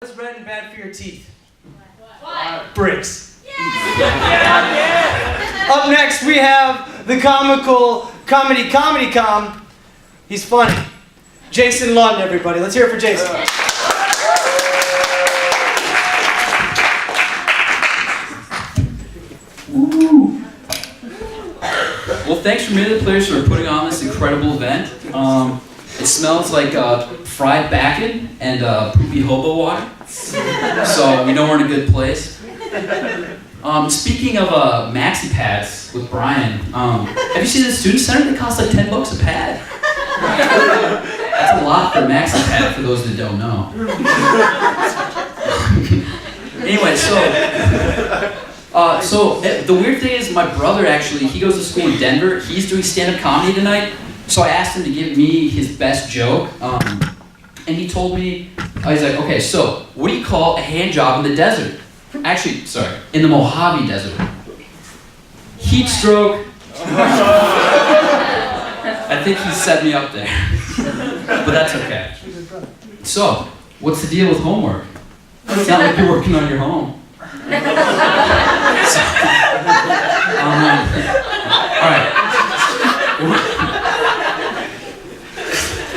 What's red and bad for your teeth? What? Bricks. Up next, we have the comical comedy com. He's funny. Jason Lund, everybody. Let's hear it for Jason. Ooh. Well, thanks for Minute Players for putting on this incredible event. It smells like fried bacon and poopy hobo water, so we know we're in a good place. Speaking of maxi pads with Brian, have you seen the student center? They cost like $10 a pad. That's a lot for a maxi pad for those that don't know. Anyway, so the weird thing is my brother actually, he goes to school in Denver. He's doing stand-up comedy tonight. So I asked him to give me his best joke. And he told me, he's like, okay, so what do you call a hand job in the desert? Actually, sorry, in the Mojave Desert. Heat stroke. I think he set me up there. But that's okay. So, what's the deal with homework? It's not like you're working on your home. Alright.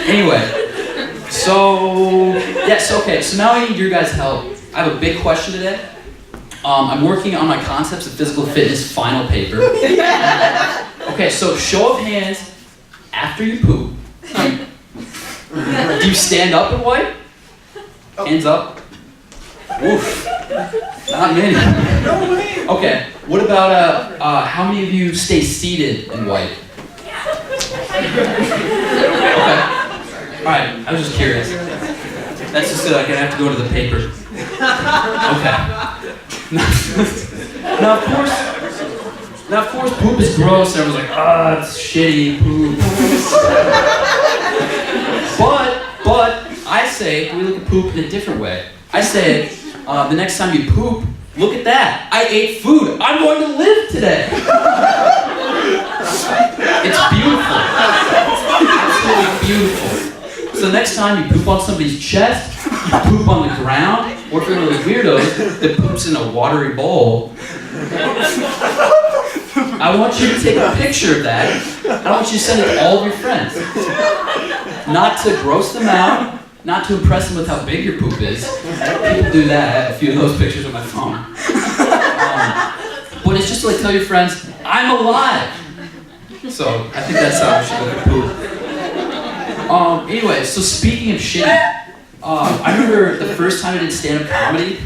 Anyway, so now I need your guys' help. I have a big question today. I'm working on my concepts of physical fitness final paper. Okay, so show of hands after you poop. Do you stand up and wipe? Hands up. Oof. Not many. Okay, what about how many of you stay seated and wipe? Okay. Alright, I was just curious. That's just so I can have to go to the paper. Okay. Now of course poop is gross and everyone's like, it's shitty poop. But I say, we look at poop in a different way. I say, the next time you poop, look at that. I ate food. I'm going to live today. It's beautiful. Absolutely beautiful. So next time you poop on somebody's chest, you poop on the ground, or if you're one of those weirdos that poops in a watery bowl, I want you to take a picture of that. I want you to send it to all of your friends. Not to gross them out, not to impress them with how big your poop is. People do that. I have a few of those pictures on my phone. But it's just to like tell your friends, I'm alive. So I think that's how we should look at poop. Anyway, so speaking of shit, I remember the first time I did stand-up comedy.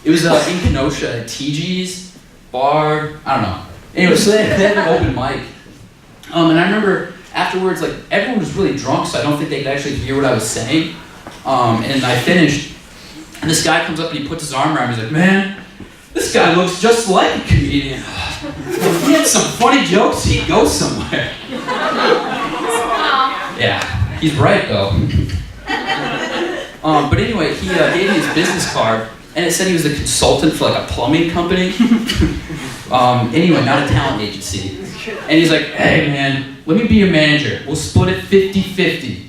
It was in Kenosha at TG's bar. I don't know. Anyway, so they had an open mic. And I remember afterwards, like, everyone was really drunk, so I don't think they could actually hear what I was saying. And I finished, and this guy comes up and he puts his arm around me. He's like, man, this guy looks just like a comedian. If he had some funny jokes, he'd go somewhere. Yeah, he's right, though. But anyway, he gave me his business card, and it said he was a consultant for, like, a plumbing company. Anyway, not a talent agency. And he's like, hey, man, let me be your manager. We'll split it 50-50.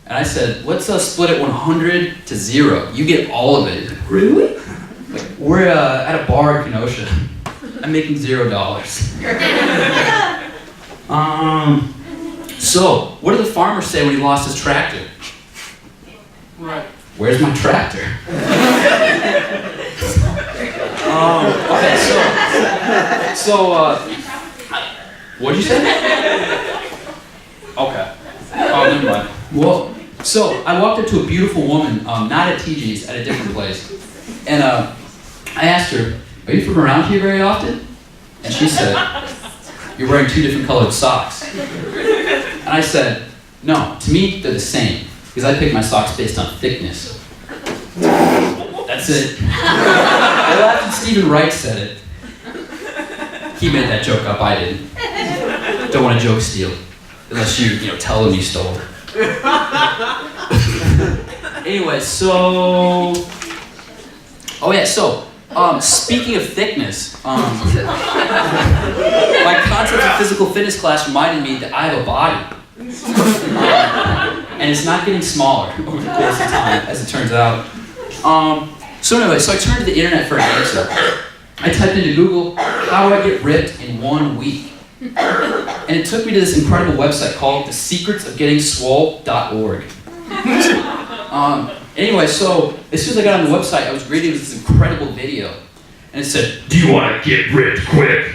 And I said, let's split it 100 to 0. You get all of it. He's like, really? Like, we're at a bar in Kenosha. I'm making $0. So, what did the farmer say when he lost his tractor? What? Where's my tractor? Okay, what'd you say? Okay. Oh, never mind. Well, so I walked up to a beautiful woman, not at TG's, at a different place. And I asked her, are you from around here very often? And she said, you're wearing 2 different colored socks. And I said, no, to me, they're the same. Because I pick my socks based on thickness. That's it. I laughed when Stephen Wright said it. He made that joke up, I didn't. Don't want to joke steal. Unless you tell him you stole it. Anyway, so speaking of thickness, my concept of physical fitness class reminded me that I have a body. And it's not getting smaller over the course of time, as it turns out. So anyway, so I turned to the internet for an answer. I typed into Google, how do I get ripped in 1 week? And it took me to this incredible website called thesecretsofgettingswole.org. Anyway, so as soon as I got on the website, I was greeted with this incredible video. And it said, Do you want to get ripped quick?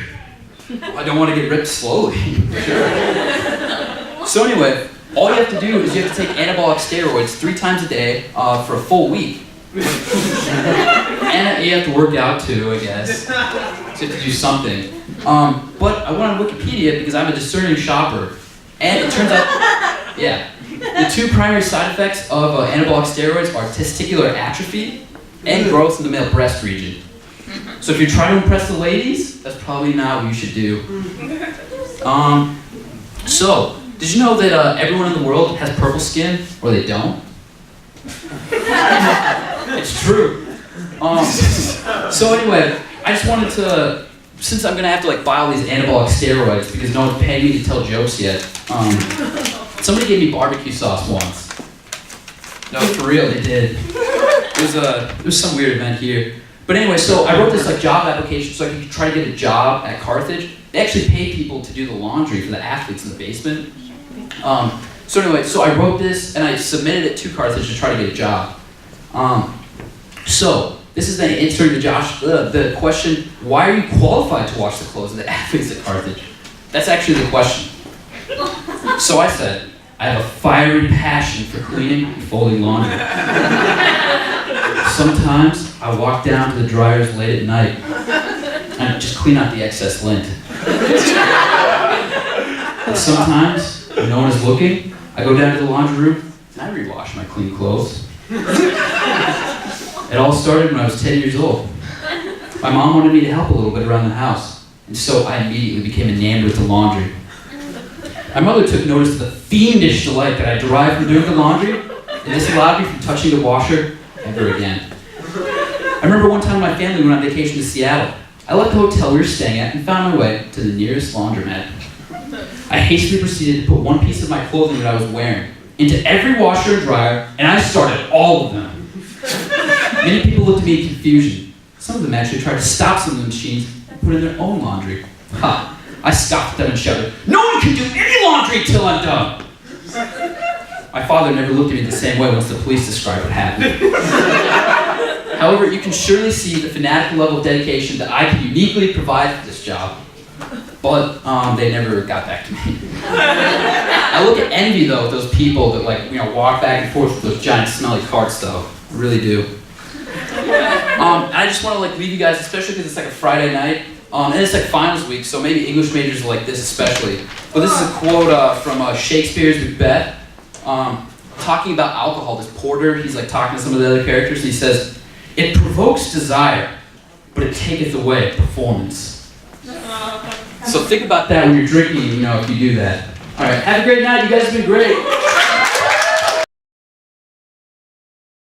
I don't want to get ripped slowly. Sure. So anyway, all you have to do is you have to take anabolic steroids 3 times a day for a full week. And you have to work out too, I guess. So you have to do something. But I went on Wikipedia because I'm a discerning shopper. And it turns out, yeah, the 2 primary side effects of anabolic steroids are testicular atrophy and growth in the male breast region. So if you're trying to impress the ladies, that's probably not what you should do. So, did you know that everyone in the world has purple skin, or they don't? It's true. So anyway, I just wanted to, since I'm gonna have to like buy all these anabolic steroids because no one's paying me to tell jokes yet. Somebody gave me barbecue sauce once. No, for real, they did. It was some weird event here. But anyway, so I wrote this like job application so I could try to get a job at Carthage. They actually pay people to do the laundry for the athletes in the basement. So anyway, so I wrote this and I submitted it to Carthage to try to get a job. So this is then answering the question, why are you qualified to wash the clothes of the athletes at Carthage? That's actually the question. So I said, I have a fiery passion for cleaning and folding laundry. Sometimes I walk down to the dryers late at night and just clean out the excess lint. And sometimes, when no one is looking, I go down to the laundry room and I rewash my clean clothes. It all started when I was 10 years old. My mom wanted me to help a little bit around the house, and so I immediately became enamored with the laundry. My mother took notice of the fiendish delight that I derived from doing the laundry, and this allowed me from touching the washer ever again. I remember one time my family went on vacation to Seattle. I left the hotel we were staying at and found my way to the nearest laundromat. I hastily proceeded to put one piece of my clothing that I was wearing into every washer and dryer, and I started all of them. Many people looked at me in confusion. Some of them actually tried to stop some of the machines and put in their own laundry. Ha! I scoffed at them and shouted, "No one can do any laundry till I'm done!" My father never looked at me the same way once the police described what happened. However, you can surely see the fanatical level of dedication that I can uniquely provide for this job. But they never got back to me. I look at envy though with those people that walk back and forth with those giant smelly carts though. I really do. I just want to leave you guys, especially because it's like a Friday night, and it's like finals week, so maybe English majors will like this especially. But this is a quote from Shakespeare's Macbeth, talking about alcohol. This porter, he's talking to some of the other characters, and he says, "It provokes desire, but it taketh away performance." So think about that when you're drinking, if you do that. All right, have a great night. You guys have been great.